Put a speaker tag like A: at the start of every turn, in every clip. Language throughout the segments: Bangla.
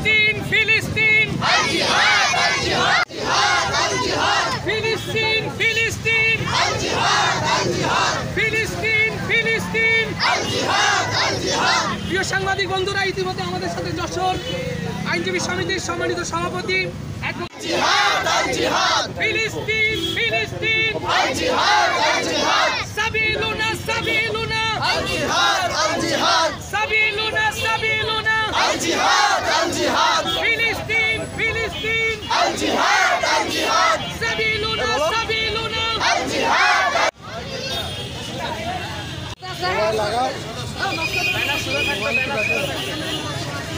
A: ফিলিস্তিন ফিলিস্তিন আল জিহাদ আল জিহাদ আল জিহাদ ফিলিস্তিন ফিলিস্তিন আল জিহাদ আল জিহাদ ফিলিস্তিন ফিলিস্তিন আল জিহাদ আল জিহাদ। প্রিয় সাংবাদিক বন্ধুরা, ইতিমধ্যে আমাদের সাথে যশোর আইনজীবী সমিতির সম্মানিত সভাপতি জিহাদ আল জিহাদ ফিলিস্তিন ফিলিস্তিন আল জিহাদ আল জিহাদ সাবিলুনা সাবিলুনা আল জিহাদ আল জিহাদ সাবিলুনা সাবিলুনা আল জিহাদ আল জিহাদ ফিলিস্তিন ফিলিস্তিন আল জিহাদ আল জিহাদ সাবিলুনা সাবিলুনা আল জিহাদ। লাগাও বেলা শুরু থাকবে,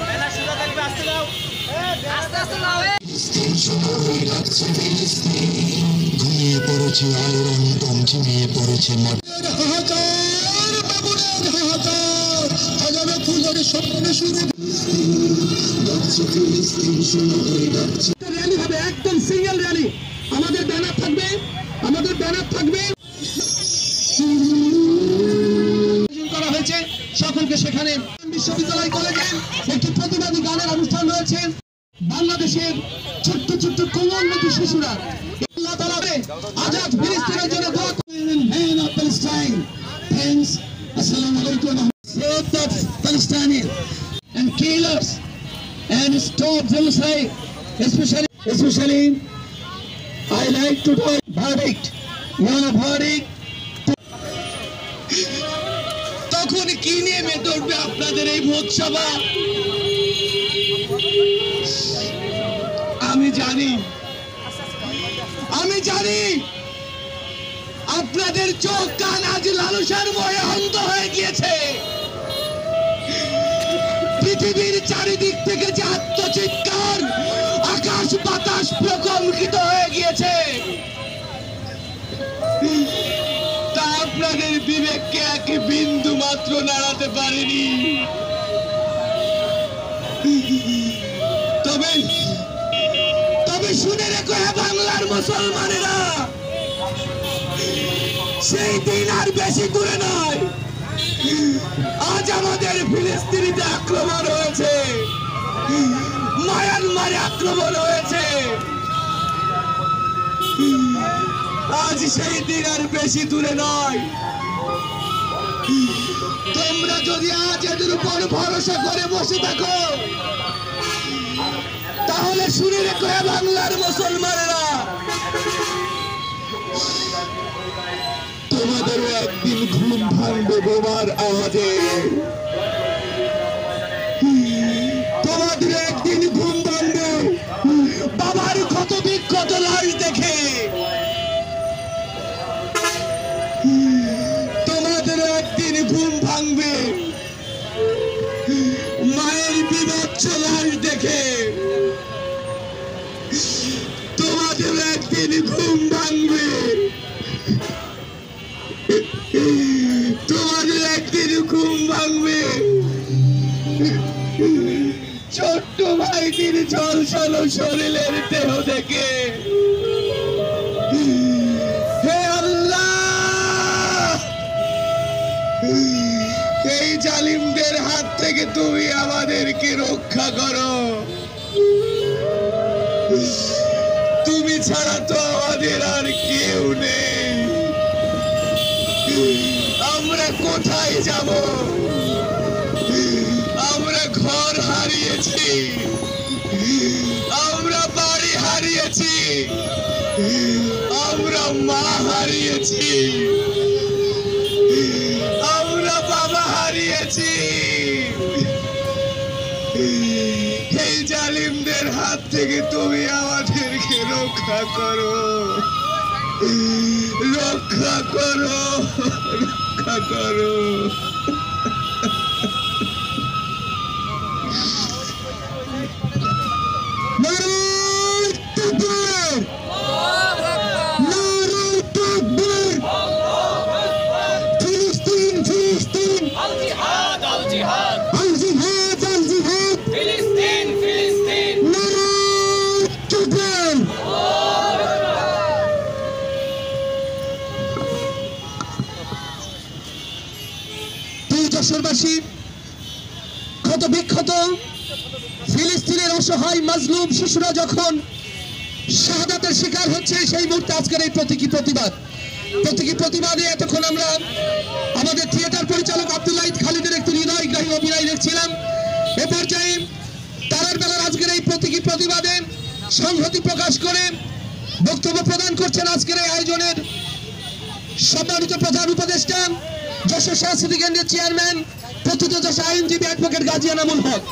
A: বেলা শুরু থাকবে, আস্তে দাও আস্তে আস্তে দাও। ঘুমিয়ে পড়েছে আয়রন দম, ঝিমিয়ে পড়েছে র্যালি হবে, একদম সিঙ্গেল র্যালি। আমাদের ব্যানার থাকবে, আমাদের ব্যানার থাকবে করা হয়েছে সকলকে। সেখানে বিশ্ববিদ্যালয় কলেজে একটি প্রতিবাদী গানের অনুষ্ঠান রয়েছে। বাংলাদেশের ছোট্ট ছোট্ট কোমলমতি শিশুরা আল্লাহ তাআলা আজাদ ফিলিস্তিনের জন্য দোয়া করেন। ম্যান অফ প্যালেস্টাইন, থ্যাঙ্কস, আসসালামু আলাইকুম। Save the Palestinians and killers and stop genocide, especially I like to do verdict. You want a verdict? তখন কি নিয়ে মেতে উঠবে আপনাদের এই ভোজসভা? আমি জানি আপনাদের চোখ কান আজ লালসার ভয়ে অন্ধ হয়ে গিয়েছে। পৃথিবীর চারিদিক থেকে যে আত্মচিৎকার, আকাশ বাতাস প্রকম্পিত হয়ে গিয়েছে, তা আপনাদের বিবেককে এক বিন্দু মাত্র নাড়াতে পারেনি। তবে শুনে রেখো বাংলার মুসলমানেরা, সেই দিন আর বেশি দূরে নয়। আজ আমাদের ফিলিস্তিনিতে আক্রমণ হয়েছে, মায়ানমারে আক্রমণ হয়েছে। আজ সেই দিন আর বেশি দূরে নয়। তোমরা যদি আজ এদের উপর ভরসা করে বসে থাকো, তাহলে শুনে রেখো বাংলার মুসলমানেরা, তোমাদেরও একদিন ঘুম ভাঙবে বোমার আওয়াজে। তোমাদের একদিন ঘুম ভাঙবে বাবার ক্ষত বিক্ষত লাশ দেখে। তোমাদের একদিন ঘুম ভাঙবে মায়ের বিভৎস লাশ দেখে। তোমাদের একদিন ঘুম ভাঙবে, তোমাদের একদিন ঘুম ভাঙবে ছোট্ট ভাইটির ঝলসানো শরীরের দেহ দেখে। হে আল্লাহ, এই জালিমদের হাত থেকে তুমি আমাদেরকে রক্ষা করো। তুমি ছাড়া তো আমাদের আর কেউ নেই। আমরা কোথায় যাব? আমরা ঘর হারিয়েছি, আমরা বাড়ি হারিয়েছি, আমরা মা হারিয়েছি, আমরা বাবা হারিয়েছি। এই জালিমদের হাত থেকে তুমি আমাদেরকে রক্ষা করো, রক্ষা করো, রক্ষা করো।
B: ফিলিস্তিনের অসহায় মাজলুম শিশুরা যখন শাহাদাতের শিকার হচ্ছে, সেই মুহূর্তে আজকের এই প্রতীকী প্রতিবাদে এতক্ষণ আমরা আমাদের থিয়েটার পরিচালক আব্দুল্লাহ খালিদের একটি হৃদয়গ্রাহী অভিনয় দেখছিলাম। এ পর্যায়ে তারার বেলার আজকের এই প্রতীকী প্রতিবাদে সংহতি প্রকাশ করে বক্তব্য প্রদান করছেন আজকের এই আয়োজনের সম্মানিত প্রধান উপদেষ্টা, যশোর সাংস্কৃতিক কেন্দ্রের চেয়ারম্যান, প্রথিতযশা আইনজীবী অ্যাডভোকেট গাজী এনামুল হক।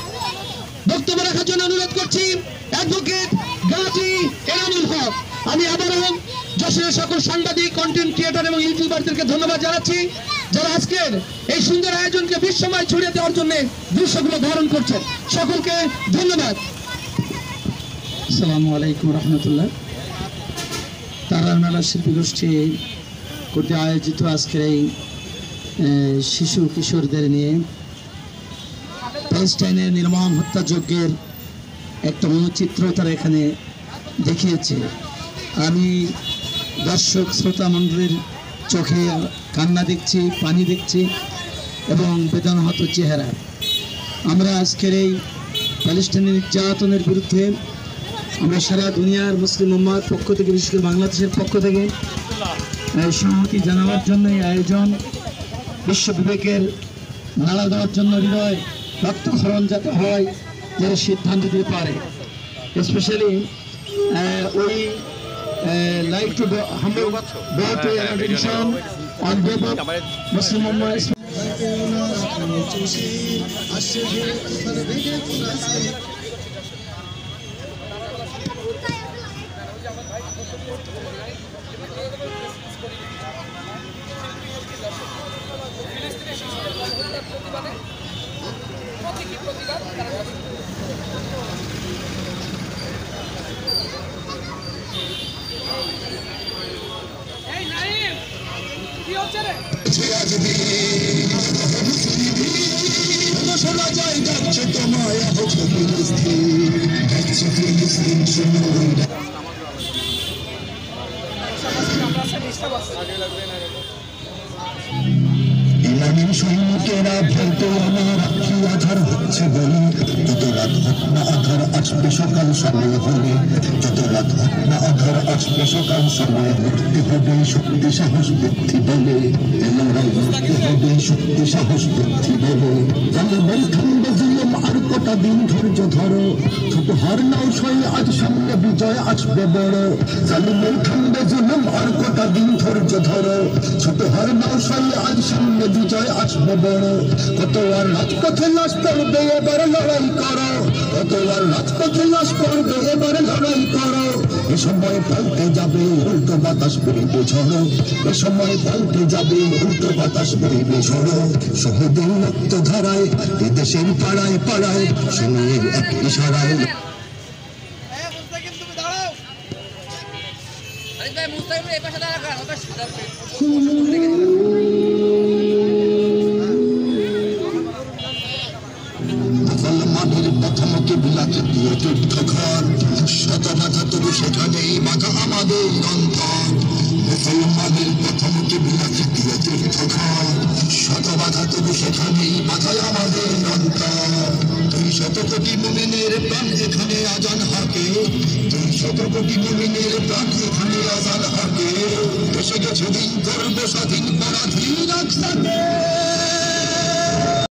B: বক্তব্য রাখার জন্য অনুরোধ করছি অ্যাডভোকেট গাজী এনামুল হক। আমি আবারও যশোরের সকল সাংবাদিক, কন্টেন্ট ক্রিয়েটর এবং ইউটিউবারদেরকে ধন্যবাদ জানাচ্ছি, যারা আজকের এই সুন্দর আয়োজনকে বিশ্বময় ছড়িয়ে দেওয়ার জন্য দৃশ্যগুলো ধারণ করছেন। সকলকে ধন্যবাদ।
C: আসসালামু আলাইকুম রহমতুল্লাহ। তারার মেলা শিল্পী গোষ্ঠী কর্তৃক আয়োজিত আজকের এই শিশু কিশোরদের নিয়ে প্যালেস্টাইনের নির্মম হত্যাযজ্ঞের একটা মনোচিত্র তারা এখানে দেখিয়েছে। আমি দর্শক শ্রোতা মণ্ডলীর চোখে কান্না দেখছি, পানি দেখছি এবং বেদনাহত চেহারা। আমরা আজকের এই প্যালেস্টাইনের নির্যাতনের বিরুদ্ধে আমরা সারা দুনিয়ার মুসলিম উম্মার পক্ষ থেকে, বিশেষ করে বাংলাদেশের পক্ষ থেকে সংহতি জানাবার জন্য এই আয়োজন, বিশ্ব বিবেকের নাড়া দেওয়ার জন্য, হৃদয় রক্তক্ষরণ যাতে হয়, যারা সিদ্ধান্ত দিতে পারে। Specially we like to humble bow to your attention on behalf of Muslim Ummah.
B: শোনা যায় যাচ্ছে তোমায় হচ্ছে ফিলিস্তিন ইমানের সৈনিকেরা বলতে আমার আখি আধার হচ্ছে বলে, যত রাত হোক না আধার আসবে সকাল সময় হলে, যত রাত হোক না আধার আসবে সকাল সময়, উঠতে হবে শক্তি সাহস বুদ্ধি বলে, লড়াই করতে হবে শক্তি সাহস বুদ্ধি বলে। জালিমের ঠান্ডা জুলুম আর কটা দিন ধৈর্য ধরো, ছোট হার নাও সয়ে আজ সামনে বিজয় আসবে বড়। জালিমের ঠান্ডা জুলুম আর কটা দিন ধৈর্য ধরো, ছোট হার নাও সয়ে আজ সামনে বিজয় আসবে বড়। কত আর রাজপথে লাশ পড়বে এবার লড়াই করো, কত আর রাজপথে লাশ পড়বে এবার লড়াই করো। এ সময় পাল্টে যাবে উল্টো বাতাস বইবে ঝড়ো, এ সময় পাল্টে যাবে উল্টো বাতাস বইবে ঝড়ো। শহীদের রক্ত ধারায় এ দেশের পাড়ায় পাড়ায় শুনে এক ইশারায় মাটির প্রথমকে বিলাতে দিয়ে তীর্থঘর, শত বাধা তবু সেখানেই বাধা আমাদের অন্তর। মুসলমানের প্রথমকে বিলাতে দিয়ে তীর্থঘর, শত বাধা তবু সেখানেই বাধা আমাদের অন্তর। 200 কোটি মুমিনের প্রাণ এখানে আজান হাকে, 200 কোটি মুমিনের প্রাণ এখানে আজান হাকে। এসে গেছে দিন করব স্বাধীন পরাধীন আকসাকে।